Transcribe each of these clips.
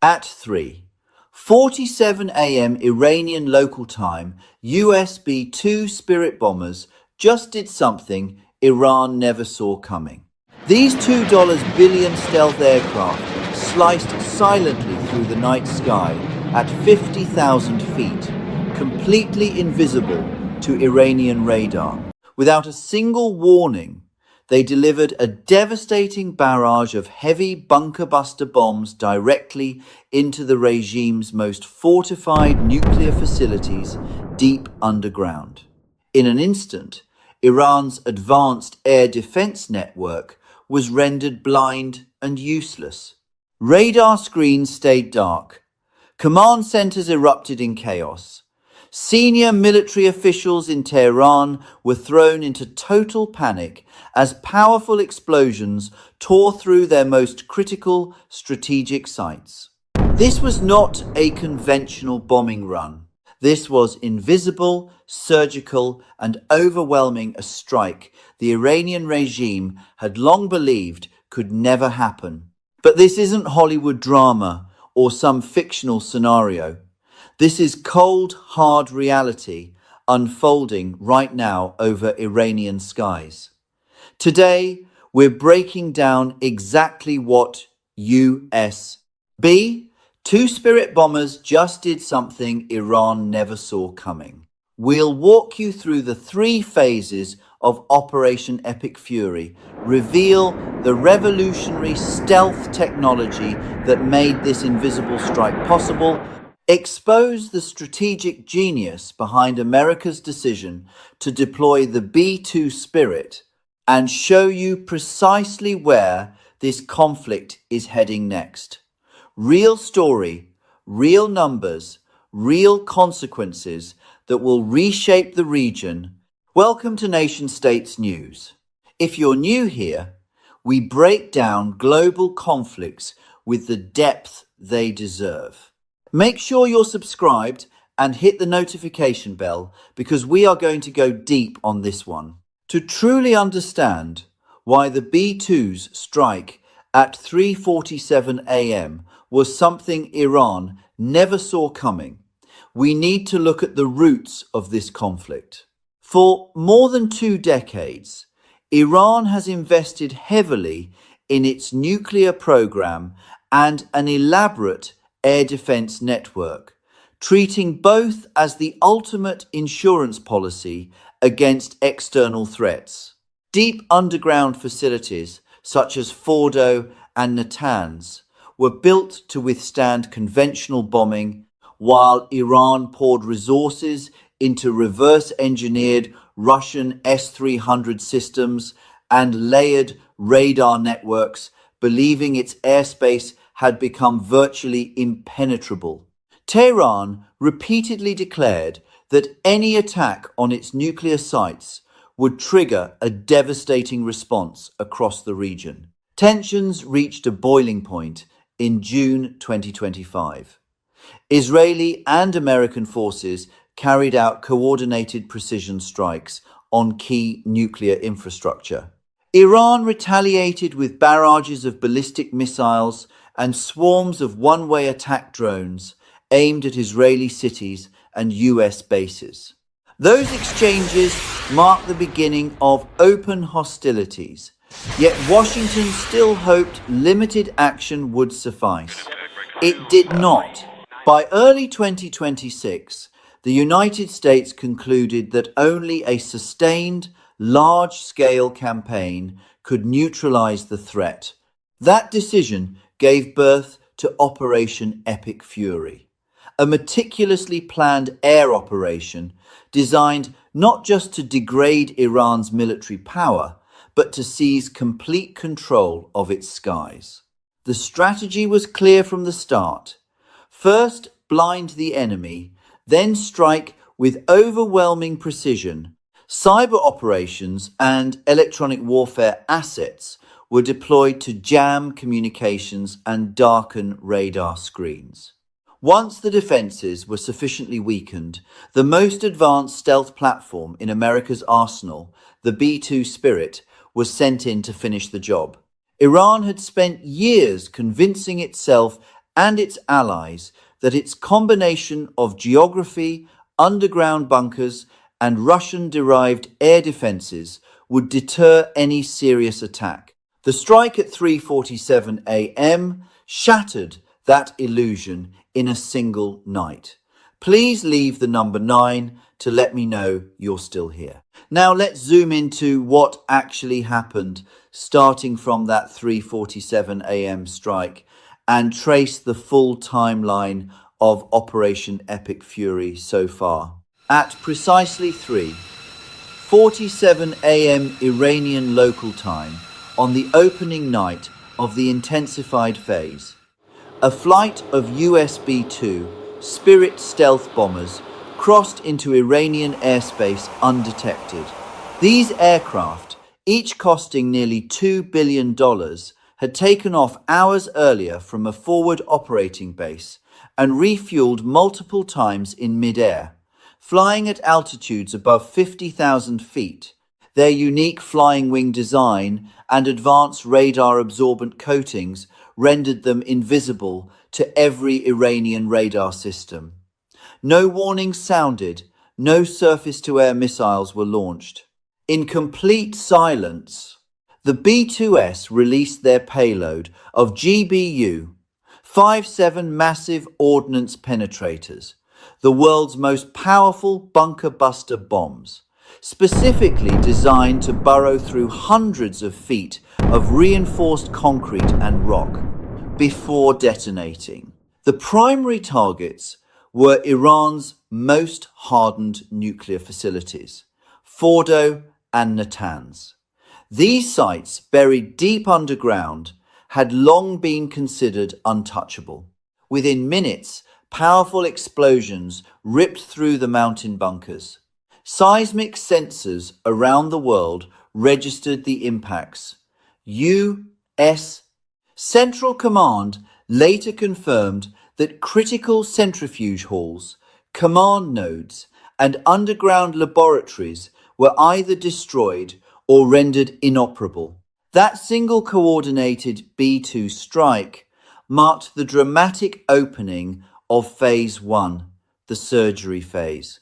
At 3:47 a.m. Iranian local time, US B-2 Spirit bombers just did something Iran never saw coming. These $2 billion stealth aircraft sliced silently through the night sky at 50,000 feet, completely invisible to Iranian radar. Without a single warning, they delivered a devastating barrage of heavy bunker-buster bombs directly into the regime's most fortified nuclear facilities deep underground. In an instant, Iran's advanced air defense network was rendered blind and useless. Radar screens stayed dark. Command centers erupted in chaos. Senior military officials in Tehran were thrown into total panic as powerful explosions tore through their most critical strategic sites. This was not a conventional bombing run. This was invisible, surgical, and overwhelming a strike the Iranian regime had long believed could never happen. But this isn't Hollywood drama or some fictional scenario. This is cold, hard reality unfolding right now over Iranian skies. Today, we're breaking down exactly what US B-2 Spirit bombers just did something Iran never saw coming. We'll walk you through the 3 phases of Operation Epic Fury, reveal the revolutionary stealth technology that made this invisible strike possible, expose the strategic genius behind America's decision to deploy the B-2 Spirit, and show you precisely where this conflict is heading next. Real story, real numbers, real consequences that will reshape the region. Welcome to Nation States News. If you're new here, we break down global conflicts with the depth they deserve. Make sure you're subscribed and hit the notification bell because we are going to go deep on this one. To truly understand why the B-2's strike at 3:47 a.m. was something Iran never saw coming, we need to look at the roots of this conflict. For more than 2 decades, Iran has invested heavily in its nuclear program and an elaborate air defense network, treating both as the ultimate insurance policy against external threats. Deep underground facilities such as Fordo and Natanz were built to withstand conventional bombing, while Iran poured resources into reverse-engineered Russian S-300 systems and layered radar networks, believing its airspace had become virtually impenetrable. Tehran repeatedly declared that any attack on its nuclear sites would trigger a devastating response across the region. Tensions reached a boiling point in June 2025. Israeli and American forces carried out coordinated precision strikes on key nuclear infrastructure. Iran retaliated with barrages of ballistic missiles and swarms of one-way attack drones aimed at Israeli cities and US bases. Those exchanges marked the beginning of open hostilities, yet Washington still hoped limited action would suffice. It did not. By early 2026, the United States concluded that only a sustained, large-scale campaign could neutralize the threat. That decision gave birth to Operation Epic Fury, a meticulously planned air operation designed not just to degrade Iran's military power, but to seize complete control of its skies. The strategy was clear from the start. First, blind the enemy, then strike with overwhelming precision. Cyber operations and electronic warfare assets were deployed to jam communications and darken radar screens. Once the defenses were sufficiently weakened, the most advanced stealth platform in America's arsenal, the B-2 Spirit, was sent in to finish the job. Iran had spent years convincing itself and its allies that its combination of geography, underground bunkers, and Russian-derived air defenses would deter any serious attack. The strike at 3:47 a.m. shattered that illusion in a single night. Please leave the number 9 to let me know you're still here. Now let's zoom into what actually happened starting from that 3:47 a.m. strike and trace the full timeline of Operation Epic Fury so far. At precisely 3:47 a.m. Iranian local time on the opening night of the intensified phase, a flight of US B-2 Spirit stealth bombers crossed into Iranian airspace undetected. These aircraft, each costing nearly $2 billion, had taken off hours earlier from a forward operating base and refueled multiple times in mid-air, flying at altitudes above 50,000 feet. Their unique flying wing design and advanced radar-absorbent coatings rendered them invisible to every Iranian radar system. No warnings sounded, no surface-to-air missiles were launched. In complete silence, the B-2S released their payload of GBU-57 massive ordnance penetrators, the world's most powerful bunker-buster bombs, specifically designed to burrow through hundreds of feet of reinforced concrete and rock before detonating. The primary targets were Iran's most hardened nuclear facilities, Fordo and Natanz. These sites, buried deep underground, had long been considered untouchable. Within minutes, powerful explosions ripped through the mountain bunkers. Seismic sensors around the world registered the impacts. U.S. Central Command later confirmed that critical centrifuge halls, command nodes, and underground laboratories were either destroyed or rendered inoperable. That single coordinated B-2 strike marked the dramatic opening of Phase 1, the surgery phase.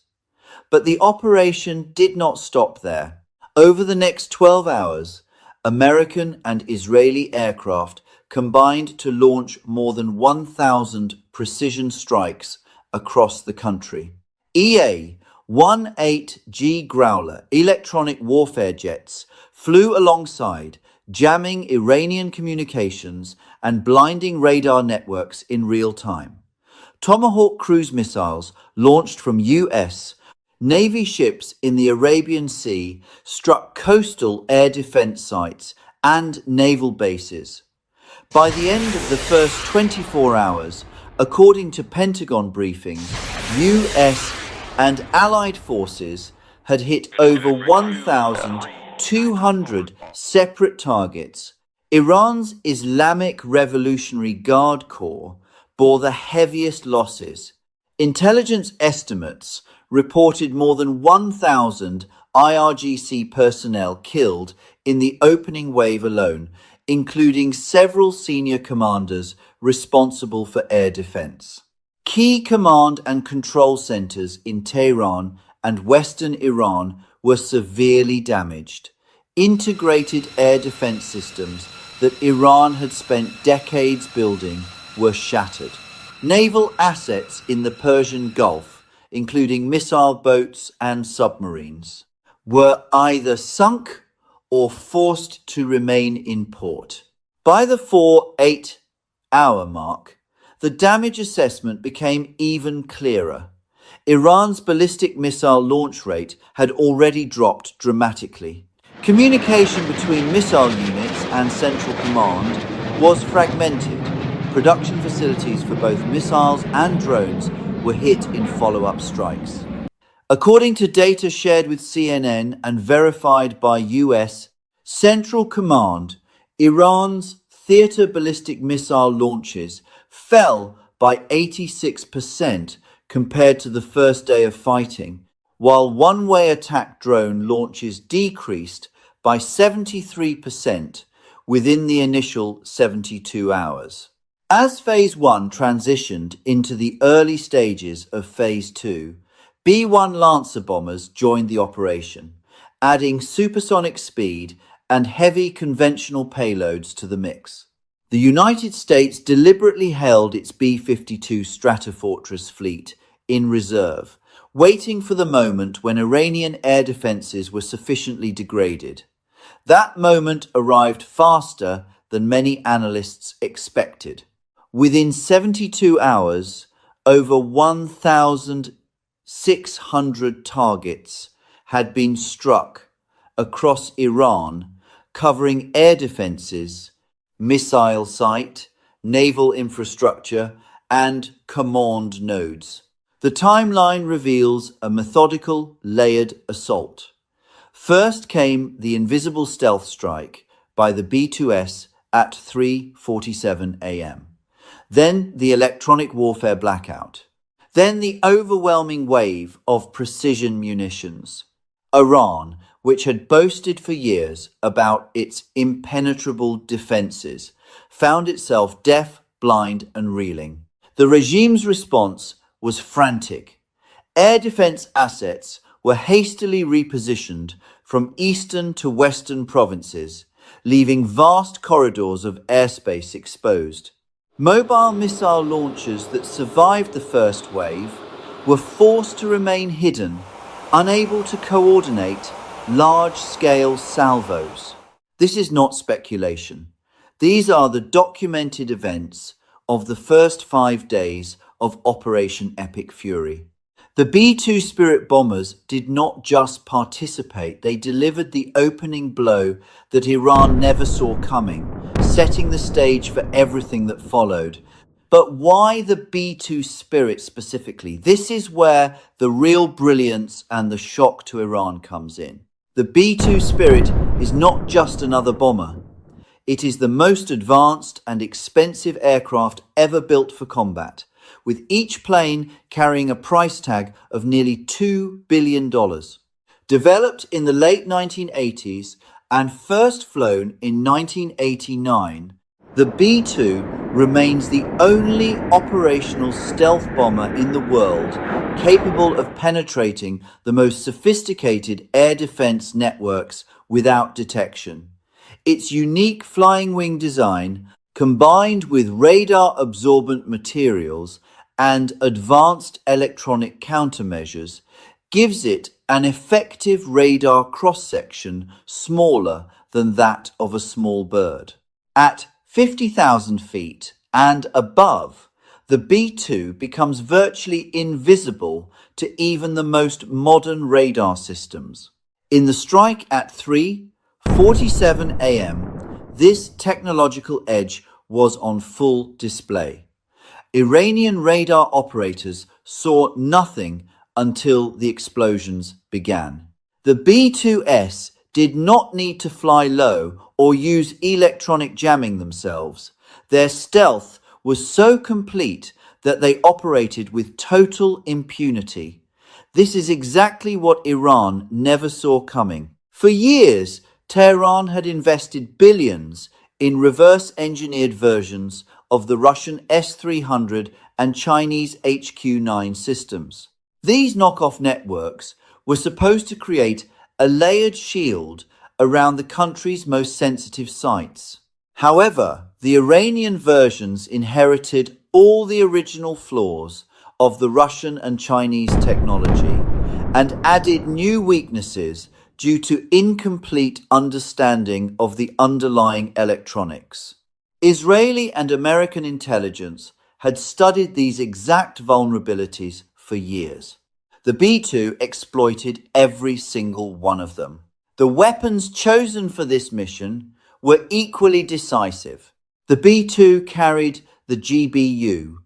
But the operation did not stop there. Over the next 12 hours, American and Israeli aircraft combined to launch more than 1,000 precision strikes across the country. EA-18G Growler electronic warfare jets flew alongside, jamming Iranian communications and blinding radar networks in real time. Tomahawk cruise missiles launched from U.S. Navy ships in the Arabian Sea struck coastal air defense sites and naval bases. By the end of the first 24 hours, according to Pentagon briefings, U.S. and Allied forces had hit over 1,200 separate targets. Iran's Islamic Revolutionary Guard Corps bore the heaviest losses. Intelligence estimates reported more than 1,000 IRGC personnel killed in the opening wave alone, including several senior commanders responsible for air defense. Key command and control centers in Tehran and western Iran were severely damaged. Integrated air defense systems that Iran had spent decades building were shattered. Naval assets in the Persian Gulf, including missile boats and submarines, were either sunk or forced to remain in port. By the 4-8-hour mark, the damage assessment became even clearer. Iran's ballistic missile launch rate had already dropped dramatically. Communication between missile units and Central Command was fragmented. Production facilities for both missiles and drones were hit in follow-up strikes. According to data shared with CNN and verified by US Central Command, Iran's theater ballistic missile launches fell by 86% compared to the first day of fighting, while one-way attack drone launches decreased by 73% within the initial 72 hours. As Phase 1 transitioned into the early stages of Phase 2, B-1 Lancer bombers joined the operation, adding supersonic speed and heavy conventional payloads to the mix. The United States deliberately held its B-52 Stratofortress fleet in reserve, waiting for the moment when Iranian air defenses were sufficiently degraded. That moment arrived faster than many analysts expected. Within 72 hours, over 1,600 targets had been struck across Iran, covering air defenses, missile site, naval infrastructure, and command nodes. The timeline reveals a methodical, layered assault. First came the invisible stealth strike by the B-2S at 3:47 a.m. Then the electronic warfare blackout. Then the overwhelming wave of precision munitions. Iran, which had boasted for years about its impenetrable defenses, found itself deaf, blind, and reeling. The regime's response was frantic. Air defense assets were hastily repositioned from eastern to western provinces, leaving vast corridors of airspace exposed. Mobile missile launchers that survived the first wave were forced to remain hidden, unable to coordinate large-scale salvos. This is not speculation. These are the documented events of the first 5 days of Operation Epic Fury. The B-2 Spirit bombers did not just participate, they delivered the opening blow that Iran never saw coming, setting the stage for everything that followed. But why the B-2 Spirit specifically? This is where the real brilliance and the shock to Iran comes in. The B-2 Spirit is not just another bomber. It is the most advanced and expensive aircraft ever built for combat, with each plane carrying a price tag of nearly $2 billion. Developed in the late 1980s and first flown in 1989, the B-2 remains the only operational stealth bomber in the world capable of penetrating the most sophisticated air defense networks without detection. Its unique flying wing design, combined with radar-absorbent materials and advanced electronic countermeasures, gives it an effective radar cross-section smaller than that of a small bird. At 50,000 feet and above, the B-2 becomes virtually invisible to even the most modern radar systems. In the strike at 3:47 a.m., this technological edge was on full display. Iranian radar operators saw nothing until the explosions began. The B-2S did not need to fly low or use electronic jamming themselves. Their stealth was so complete that they operated with total impunity. This is exactly what Iran never saw coming. For years, Tehran had invested billions in reverse-engineered versions of the Russian S-300 and Chinese HQ-9 systems. These knockoff networks were supposed to create a layered shield around the country's most sensitive sites. However, the Iranian versions inherited all the original flaws of the Russian and Chinese technology and added new weaknesses due to incomplete understanding of the underlying electronics. Israeli and American intelligence had studied these exact vulnerabilities for years. The B-2 exploited every single one of them. The weapons chosen for this mission were equally decisive. The B-2 carried the GBU,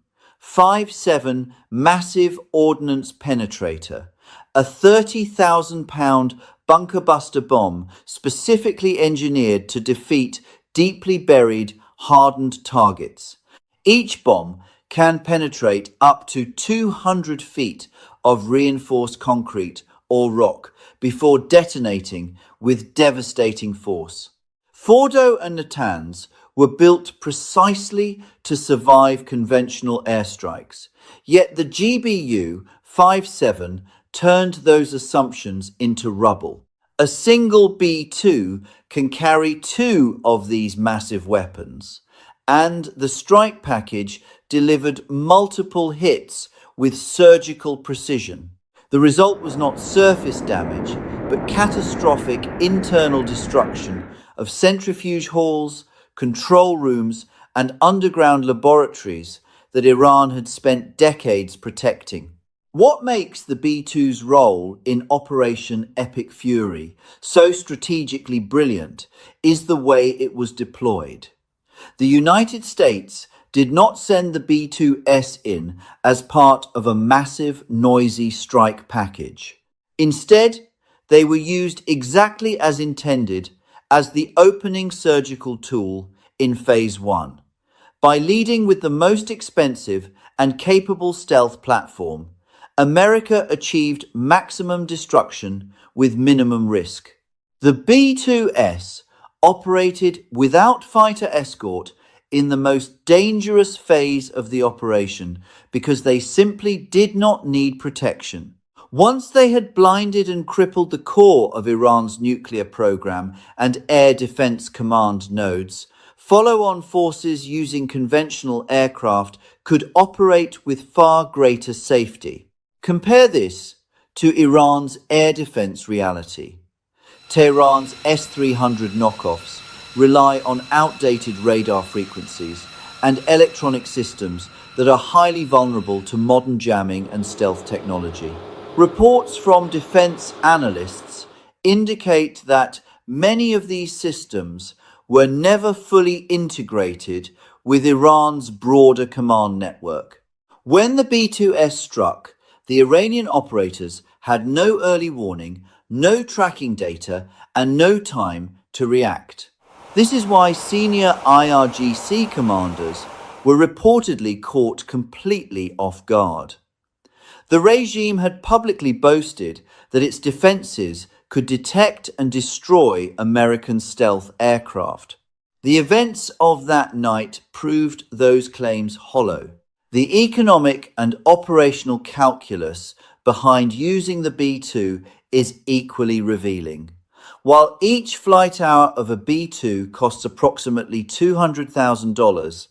5.7 massive ordnance penetrator, a 30,000-pound bunker buster bomb specifically engineered to defeat deeply buried, hardened targets. Each bomb can penetrate up to 200 feet of reinforced concrete or rock before detonating with devastating force. Fordo and Natanz were built precisely to survive conventional airstrikes. Yet the GBU-57 turned those assumptions into rubble. A single B-2 can carry two of these massive weapons, and the strike package delivered multiple hits with surgical precision. The result was not surface damage, but catastrophic internal destruction of centrifuge halls, control rooms, and underground laboratories that Iran had spent decades protecting. What makes the B-2's role in Operation Epic Fury so strategically brilliant is the way it was deployed. The United States did not send the B-2S in as part of a massive, noisy strike package. Instead, they were used exactly as intended as the opening surgical tool in Phase 1. By leading with the most expensive and capable stealth platform, America achieved maximum destruction with minimum risk. The B-2S operated without fighter escort in the most dangerous phase of the operation because they simply did not need protection. Once they had blinded and crippled the core of Iran's nuclear program and air defense command nodes, follow-on forces using conventional aircraft could operate with far greater safety. Compare this to Iran's air defense reality. Tehran's S-300 knockoffs rely on outdated radar frequencies and electronic systems that are highly vulnerable to modern jamming and stealth technology. Reports from defense analysts indicate that many of these systems were never fully integrated with Iran's broader command network. When the B-2S struck, the Iranian operators had no early warning, no tracking data, and no time to react. This is why senior IRGC commanders were reportedly caught completely off guard. The regime had publicly boasted that its defenses could detect and destroy American stealth aircraft. The events of that night proved those claims hollow. The economic and operational calculus behind using the B-2 is equally revealing. While each flight hour of a B-2 costs approximately $200,000,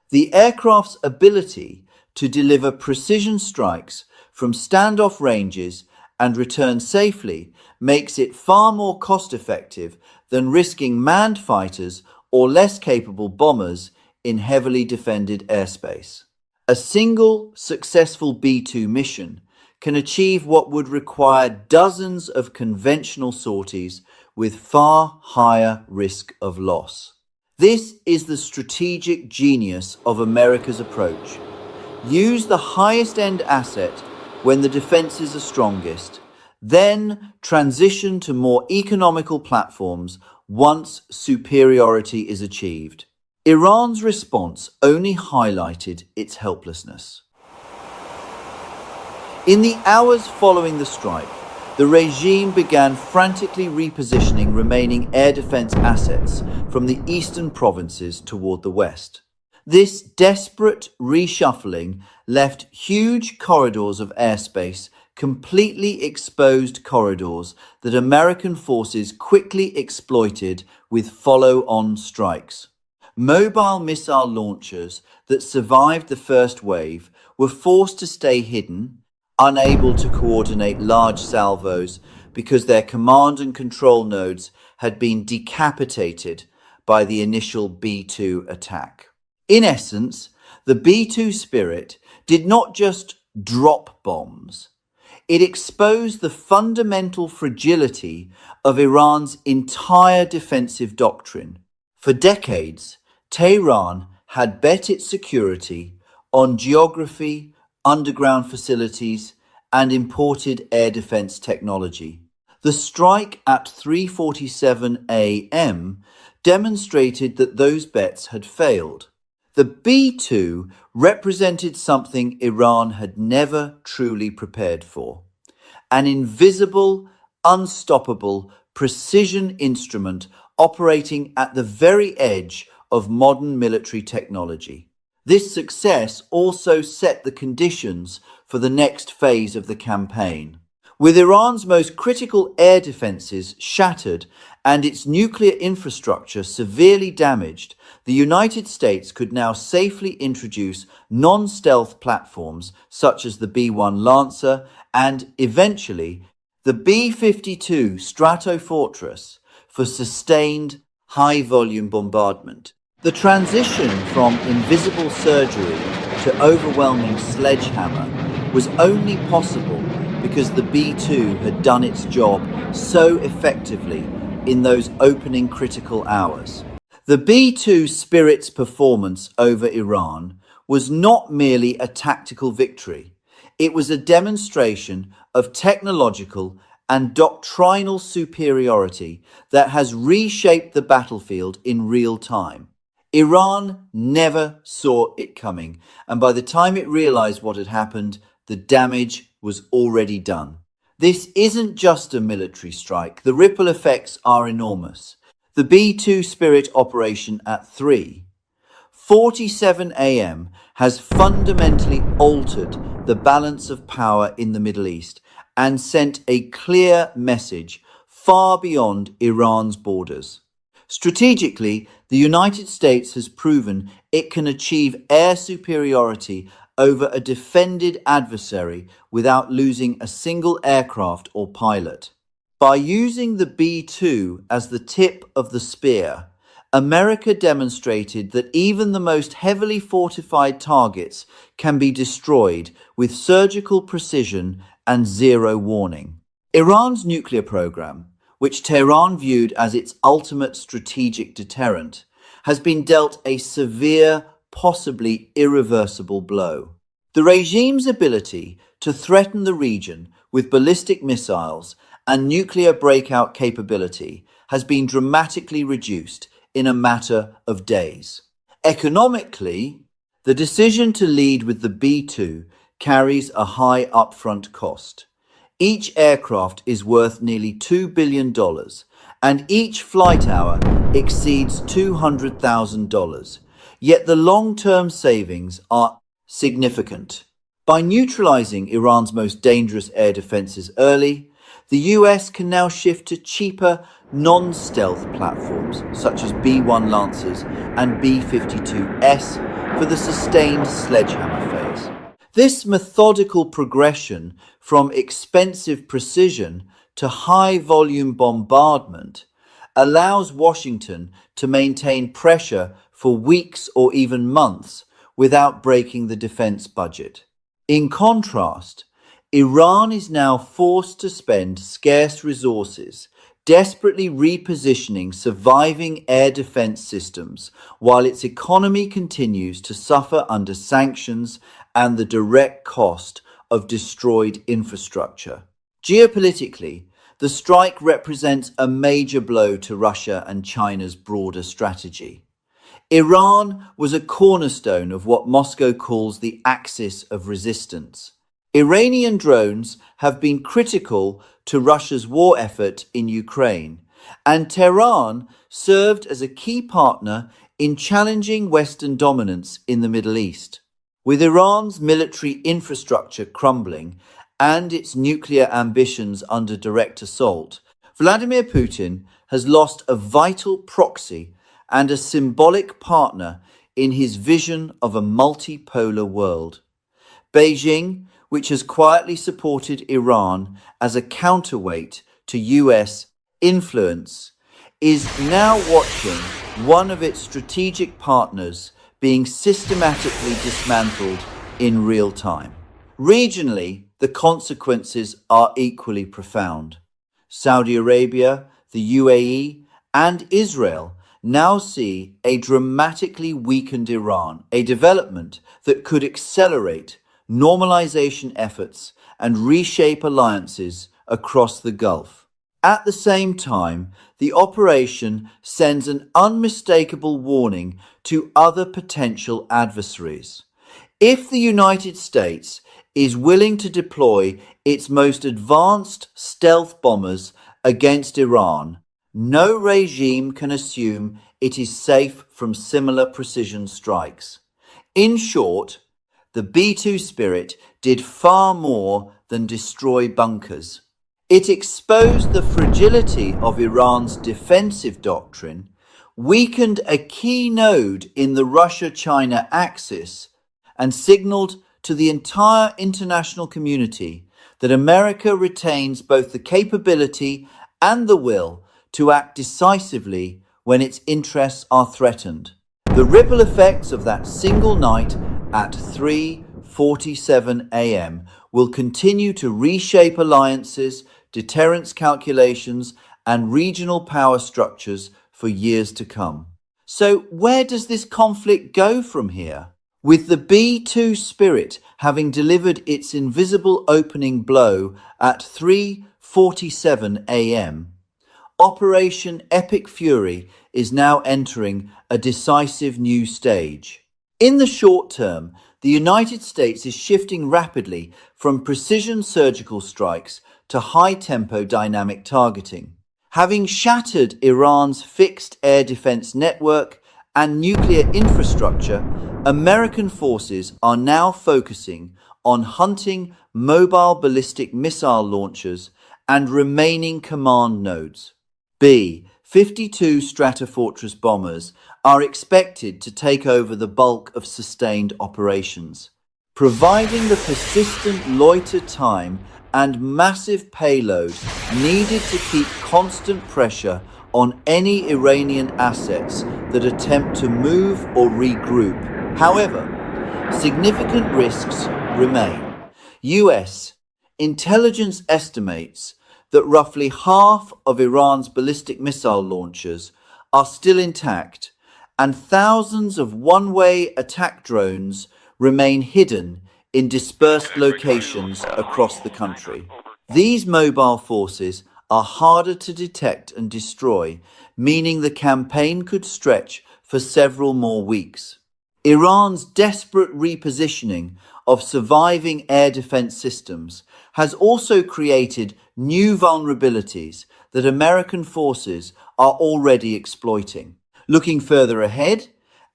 the aircraft's ability to deliver precision strikes from standoff ranges and return safely makes it far more cost-effective than risking manned fighters or less capable bombers in heavily defended airspace. A single successful B-2 mission can achieve what would require dozens of conventional sorties with far higher risk of loss. This is the strategic genius of America's approach. Use the highest-end asset when the defenses are strongest, then transition to more economical platforms once superiority is achieved. Iran's response only highlighted its helplessness. In the hours following the strike, the regime began frantically repositioning remaining air defense assets from the eastern provinces toward the west. This desperate reshuffling left huge corridors of airspace, completely exposed corridors that American forces quickly exploited with follow-on strikes. Mobile missile launchers that survived the first wave were forced to stay hidden, unable to coordinate large salvos because their command and control nodes had been decapitated by the initial B-2 attack. In essence, the B-2 Spirit did not just drop bombs. It exposed the fundamental fragility of Iran's entire defensive doctrine. For decades, Tehran had bet its security on geography, underground facilities, and imported air defense technology. The strike at 3:47 a.m. demonstrated that those bets had failed. The B-2 represented something Iran had never truly prepared for: an invisible, unstoppable, precision instrument operating at the very edge of modern military technology. This success also set the conditions for the next phase of the campaign. With Iran's most critical air defenses shattered and its nuclear infrastructure severely damaged, the United States could now safely introduce non-stealth platforms such as the B-1 Lancer and, eventually, the B-52 Stratofortress for sustained, high-volume bombardment. The transition from invisible surgery to overwhelming sledgehammer was only possible because the B-2 had done its job so effectively in those opening critical hours. The B-2 Spirit's performance over Iran was not merely a tactical victory. It was a demonstration of technological and doctrinal superiority that has reshaped the battlefield in real time. Iran never saw it coming, and by the time it realized what had happened, the damage was already done. This isn't just a military strike. The ripple effects are enormous. The B-2 Spirit operation at 3:47 a.m. has fundamentally altered the balance of power in the Middle East and sent a clear message far beyond Iran's borders. Strategically, the United States has proven it can achieve air superiority over a defended adversary without losing a single aircraft or pilot. By using the B-2 as the tip of the spear, America demonstrated that even the most heavily fortified targets can be destroyed with surgical precision and zero warning. Iran's nuclear program, which Tehran viewed as its ultimate strategic deterrent, has been dealt a severe, possibly irreversible blow. The regime's ability to threaten the region with ballistic missiles and nuclear breakout capability has been dramatically reduced in a matter of days. Economically, the decision to lead with the B-2 carries a high upfront cost. Each aircraft is worth nearly $2 billion, and each flight hour exceeds $200,000. Yet the long-term savings are significant. By neutralizing Iran's most dangerous air defenses early, the US can now shift to cheaper, non-stealth platforms such as B-1 Lancers and B-52S for the sustained sledgehammer phase. This methodical progression from expensive precision to high-volume bombardment allows Washington to maintain pressure for weeks or even months without breaking the defense budget. In contrast, Iran is now forced to spend scarce resources desperately repositioning surviving air defense systems while its economy continues to suffer under sanctions and the direct cost of destroyed infrastructure. Geopolitically, the strike represents a major blow to Russia and China's broader strategy. Iran was a cornerstone of what Moscow calls the axis of resistance. Iranian drones have been critical to Russia's war effort in Ukraine, and Tehran served as a key partner in challenging Western dominance in the Middle East. With Iran's military infrastructure crumbling and its nuclear ambitions under direct assault, Vladimir Putin has lost a vital proxy and a symbolic partner in his vision of a multipolar world. Beijing, which has quietly supported Iran as a counterweight to US influence, is now watching one of its strategic partners being systematically dismantled in real time. Regionally, the consequences are equally profound. Saudi Arabia, the UAE, and Israel now see a dramatically weakened Iran, a development that could accelerate normalization efforts and reshape alliances across the Gulf. At the same time, the operation sends an unmistakable warning to other potential adversaries. If the United States is willing to deploy its most advanced stealth bombers against Iran, no regime can assume it is safe from similar precision strikes. In short, the B-2 Spirit did far more than destroy bunkers. It exposed the fragility of Iran's defensive doctrine, weakened a key node in the Russia-China axis, and signaled to the entire international community that America retains both the capability and the will to act decisively when its interests are threatened. The ripple effects of that single night at 3:47 a.m. will continue to reshape alliances, deterrence calculations, and regional power structures for years to come. So where does this conflict go from here? With the B-2 Spirit having delivered its invisible opening blow at 3:47 a.m., Operation Epic Fury is now entering a decisive new stage. In the short term, the United States is shifting rapidly from precision surgical strikes to high-tempo dynamic targeting. Having shattered Iran's fixed air defense network and nuclear infrastructure, American forces are now focusing on hunting mobile ballistic missile launchers and remaining command nodes. B-52 Stratofortress bombers are expected to take over the bulk of sustained operations, providing the persistent loiter time and massive payload needed to keep constant pressure on any Iranian assets that attempt to move or regroup. However, significant risks remain. US intelligence estimates that roughly half of Iran's ballistic missile launchers are still intact, and thousands of one-way attack drones remain hidden in dispersed locations across the country. These mobile forces are harder to detect and destroy, meaning the campaign could stretch for several more weeks. Iran's desperate repositioning of surviving air defense systems has also created new vulnerabilities that American forces are already exploiting. Looking further ahead,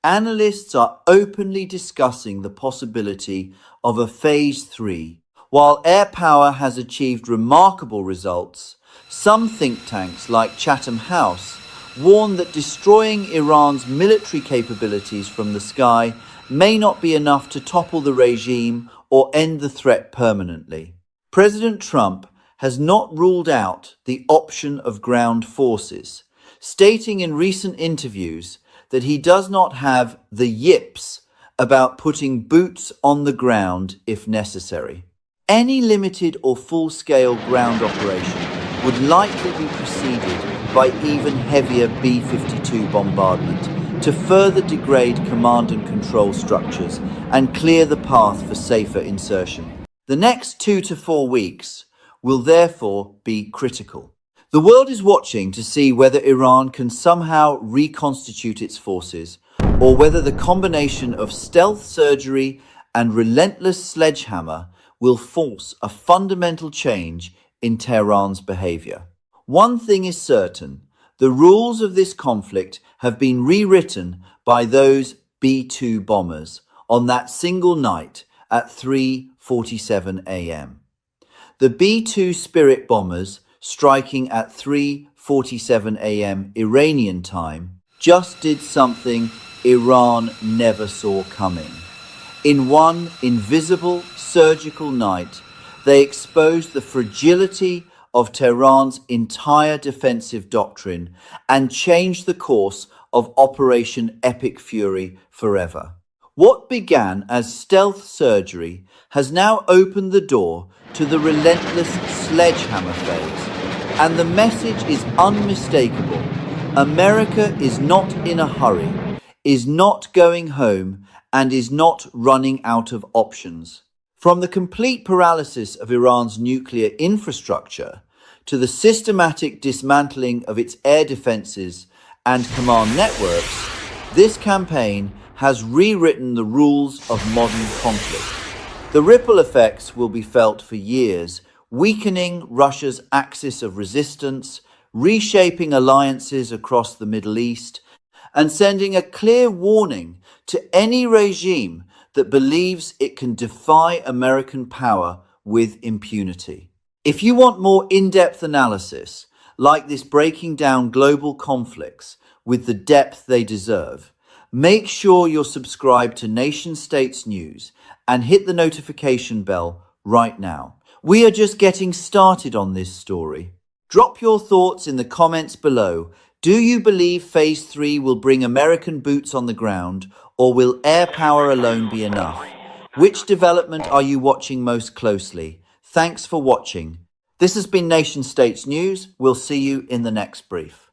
analysts are openly discussing the possibility of a Phase 3. While air power has achieved remarkable results, some think tanks like Chatham House warn that destroying Iran's military capabilities from the sky may not be enough to topple the regime or end the threat permanently. President Trump has not ruled out the option of ground forces, stating in recent interviews that he does not have the yips about putting boots on the ground if necessary. Any limited or full-scale ground operation would likely be preceded by even heavier B-52 bombardment to further degrade command and control structures and clear the path for safer insertion. The next 2 to 4 weeks will therefore be critical. The world is watching to see whether Iran can somehow reconstitute its forces, or whether the combination of stealth surgery and relentless sledgehammer will force a fundamental change in Tehran's behavior. One thing is certain: the rules of this conflict have been rewritten by those B-2 bombers on that single night at 3:47 a.m. The B-2 Spirit bombers, striking at 3:47 a.m. Iranian time, just did something Iran never saw coming. In one invisible surgical night, they exposed the fragility of Tehran's entire defensive doctrine and changed the course of Operation Epic Fury forever. What began as stealth surgery has now opened the door to the relentless sledgehammer phase, and the message is unmistakable. America is not in a hurry, is not going home, and is not running out of options. From the complete paralysis of Iran's nuclear infrastructure to the systematic dismantling of its air defenses and command networks, this campaign has rewritten the rules of modern conflict. The ripple effects will be felt for years, weakening Russia's axis of resistance, reshaping alliances across the Middle East, and sending a clear warning to any regime that believes it can defy American power with impunity. If you want more in-depth analysis, like this breaking down global conflicts with the depth they deserve, make sure you're subscribed to Nation States News and hit the notification bell right now. We are just getting started on this story. Drop your thoughts in the comments below. Do you believe Phase 3 will bring American boots on the ground, or will air power alone be enough? Which development are you watching most closely? Thanks for watching. This has been Nation States News. We'll see you in the next brief.